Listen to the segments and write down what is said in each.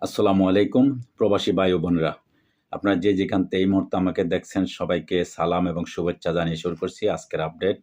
আসসালামু আলাইকুম প্রবাসী ভাই ও বোনেরা। আপনারা যে যেখান থেকে এই মুহূর্তে আমাকে দেখছেন সবাইকে সালাম এবং শুভেচ্ছা জানিয়ে শুরু করছি আজকের আপডেট।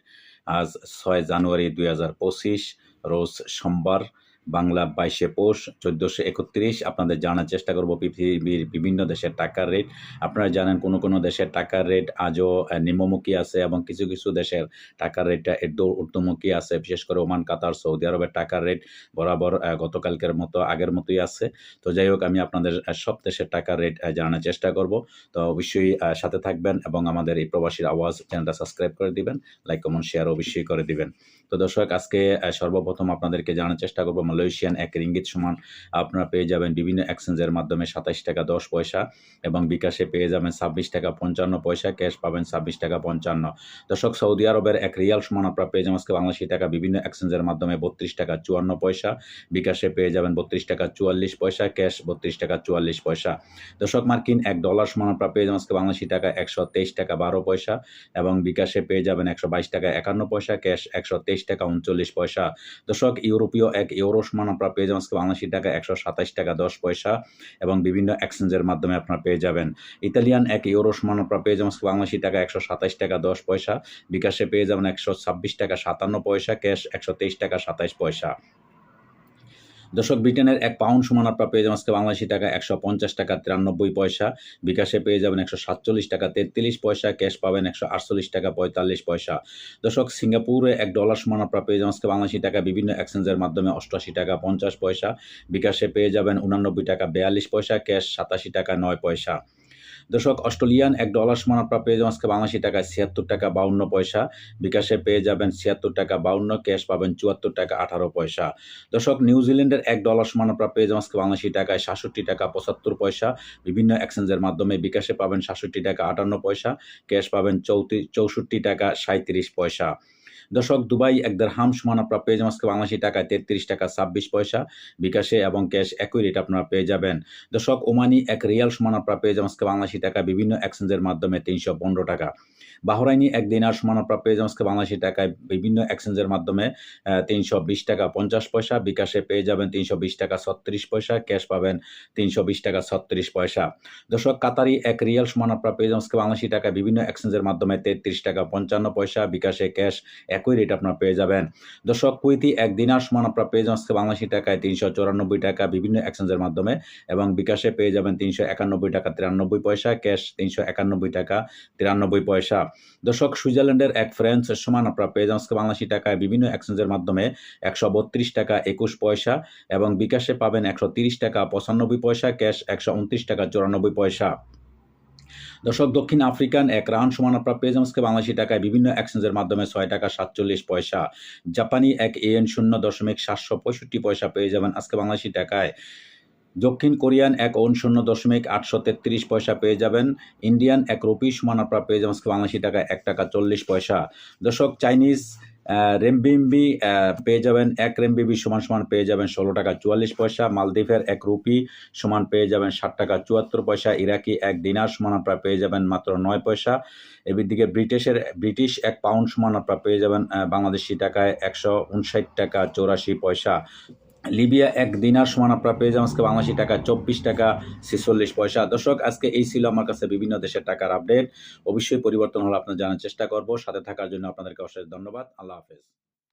আজ ৬ জানুয়ারি ২০২৫ রোজ সোমবার, বাংলা ২২শে পৌষ ১৪৩১। আপনাদের জানার চেষ্টা করব পৃথিবীর বিভিন্ন দেশের টাকার রেট। আপনারা জানেন কোনো দেশের টাকার রেট আজও নিম্নমুখী আছে এবং কিছু দেশের টাকার রেটটা একটু ঊর্ধ্বমুখী আছে। বিশেষ করে ওমান, কাতার, সৌদি আরবের টাকার রেট বরাবর গতকালকের মতো আগের মতোই আছে। তো যাই হোক, আমি আপনাদের সব দেশের টাকার রেট জানানোর চেষ্টা করব। তো অবশ্যই সাথে থাকবেন এবং আমাদের এই প্রবাসীর আওয়াজ চ্যানেলটা সাবস্ক্রাইব করে দিবেন, লাইক কমেন্ট শেয়ার অবশ্যই করে দিবেন। তো দর্শক, আজকে সর্বপ্রথম আপনাদেরকে জানার চেষ্টা করব মালয়েশিয়ান ১ রিঙ্গিত সমান আপনারা পেয়ে যাবেন বিভিন্ন এক্সচেঞ্জের মাধ্যমে ২৭ টাকা ১০ পয়সা এবং বিকাশে পেয়ে যাবেন ২৬ টাকা ৫৫ পয়সা, ক্যাশ পাবেন ২৬ টাকা ৫৫। দর্শক, সৌদি আরবের ১ রিয়াল সমান আপনারা পেয়ে যাবেন আজকে বাংলাদেশি টাকা বিভিন্ন এক্সচেঞ্জের মাধ্যমে ৩২ টাকা ৫৪ পয়সা, বিকাশে পেয়ে যাবেন ৩২ টাকা ৪৪ পয়সা, ক্যাশ ৩২ টাকা ৪৪ পয়সা। দর্শক, মার্কিন $১ সমান আপনারা পেয়ে যাবেন আজকে বাংলাদেশি টাকা ১২৩ টাকা ১২ পয়সা এবং বিকাশে পেয়ে যাবেন ১২২ টাকা ৫১ পয়সা, ক্যাশ ১২৩ টাকা ৩৯ পয়সা। দর্শক, ইউরোপীয় ১ ইউরো সমান আপনারা পেয়ে যাবেন আজকে বাংলাদেশি টাকা ১২৭ টাকা ১০ পয়সা এবং বিভিন্ন এক্সচেঞ্জের মাধ্যমে আপনারা পেয়ে যাবেন। ইতালিয়ান ১ ইউরো সমান আপনারা পেয়ে যাবেন আজকে বাংলাদেশি টাকা ১২৭ টাকা ১০ পয়সা, বিকাশে পেয়ে যাবেন ১২৬ টাকা ৫৭ পয়সা, ক্যাশ ১২৩ টাকা ২৭ পয়সা। দর্শক, ব্রিটেনের ১ পাউন্ড সমান আপনারা পেয়ে যাবেন আজকে বাংলাদেশি টাকা ১৫০ টাকা ৯৩ পয়সা, বিকাশে পেয়ে যাবেন ১৪৭ টাকা ৩৩ পয়সা, ক্যাশ পাবেন ১৪৮ টাকা ৪৫ পয়সা। দর্শক, সিঙ্গাপুরে $১ সমান আপনারা পেয়ে যাবেন আজকে বাংলাদেশি টাকা বিভিন্ন এক্সচেঞ্জের মাধ্যমে ৮৮ টাকা ৫০ পয়সা, বিকাশে পেয়ে যাবেন ৮৯ টাকা ৪২ পয়সা, ক্যাশ ৮৭ টাকা ৯ পয়সা। দর্শক, অস্ট্রেলিয়ান $১ সমান আপনারা পেয়ে যাবেন আজকে বাংলাদেশি টাকায় ৭৬ টাকা ৫২ পয়সা, বিকাশে পেয়ে যাবেন ৭৬ টাকা ৫২, ক্যাশ পাবেন ৭৪ টাকা ১৮ পয়সা। দর্শক, নিউজিল্যান্ডের $১ সমান আপনারা পেয়ে যাবেন আজকে বাংলাদেশি টাকায় ৬৭ টাকা ৭৫ পয়সা, বিভিন্ন এক্সচেঞ্জের মাধ্যমে বিকাশে পাবেন ৬৭ টাকা ৫৮ পয়সা, ক্যাশ পাবেন ৬৪ টাকা ৩৭ পয়সা। দর্শক, দুবাই ১ দিরহাম সমান আপনারা পেয়ে যাবেন আজকে বাংলাদেশি টাকায় ৩৩ টাকা ২৬ পয়সা, বিকাশে এবং ক্যাশ একই রেট আপনারা পেয়ে যাবেন। দর্শক, ওমানি ১ রিয়াল সমান আপনারা পেয়ে যাবেন আজকে বাংলাদেশি টাকা বিভিন্ন এক্সচেঞ্জের মাধ্যমে ৩১৫ টাকা। বাহরাইনি ১ দিনার সমান আপনারা পেয়ে যাবেন আজকে বাংলাদেশি টাকায় বিভিন্ন এক্সচেঞ্জের মাধ্যমে ৩২০ টাকা ৫০ পয়সা, বিকাশে পেয়ে যাবেন ৩২০ টাকা ৩৬ পয়সা, ক্যাশ পাবেন ৩২০ টাকা ৩৬ পয়সা। দর্শক, কাতারি ১ রিয়াল সমান আপনারা পেয়ে যাবেন আজকে বাংলাদেশি টাকায় বিভিন্ন এক্সচেঞ্জের মাধ্যমে ৩৩ টাকা ৫৫ পয়সা, বিকাশে ক্যাশ একই রেট আপনারা পেয়ে যাবেন। দর্শক, কুয়েতি ১ দিনার সমান আপনারা পেয়ে যাবেন আজকে বাংলাদেশি টাকায় ৩৯৪ টাকা বিভিন্ন এক্সচেঞ্জের মাধ্যমে এবং বিকাশে পেয়ে যাবেন ৩৯১ টাকা ৯৩ পয়সা, ক্যাশ ৩৯১ টাকা ৯৩ পয়সা। দর্শক, সুইজারল্যান্ডের ১ ফ্রান্স সমান আপনারা পেয়ে যাবেন আজকে বাংলাদেশি টাকায় বিভিন্ন এক্সচেঞ্জের মাধ্যমে ১৩২ টাকা ২১ পয়সা এবং বিকাশে পাবেন ১৩০ টাকা ৯৫ পয়সা, ক্যাশ ১২৯ টাকা ৯৪ পয়সা। দর্শক, দক্ষিণ আফ্রিকান ১ রান সমান আপনারা পেয়ে যাবেন আজকে বাংলাদেশি টাকায় বিভিন্ন এক্সচেঞ্জের মাধ্যমে ৬ টাকা ৪৭ পয়সা। জাপানি ১ ইয়েন ০.৭৬৫ পয়সা পেয়ে যাবেন আজকে বাংলাদেশি টাকায়। দক্ষিণ কোরিয়ান ১ ওন ০.৮৩৩ পয়সা পেয়ে যাবেন। ইন্ডিয়ান ১ রুপি সমান আপনারা পেয়ে যাবেন আজকে বাংলাদেশি টাকায় ১ টাকা ৪০ পয়সা। দর্শক, চাইনিজ রেমবিম্বি পেয়ে যাবেন ১ রেমবিবি সমান পেয়ে যাবেন ১৬ টাকা ৪৪ পয়সা। মালদ্বীপের ১ রুপি সমান পেয়ে যাবেন ৬০ টাকা ৭৪ পয়সা। ইরাকি ১ দিনার সমান আপনারা পেয়ে যাবেন মাত্র ৯ পয়সা। এদিকে ব্রিটিশ ১ পাউন্ড সমান আপনারা পেয়ে যাবেন বাংলাদেশি টাকায় ১৫৯ টাকা ৮৪ পয়সা। লিবিয়া ১ দিনার সমান আপনারা পেয়ে যাবেন আজকে বাংলাদেশি টাকা ২৪ টাকা ৪৬ পয়সা। দর্শক, আজকে এই ছিল আমার কাছে বিভিন্ন দেশের টাকার আপডেট। অবশ্যই পরিবর্তন হলে আপনারা জানার চেষ্টা করব। সাথে থাকার জন্য আপনাদেরকে অশেষ ধন্যবাদ। আল্লাহ হাফেজ।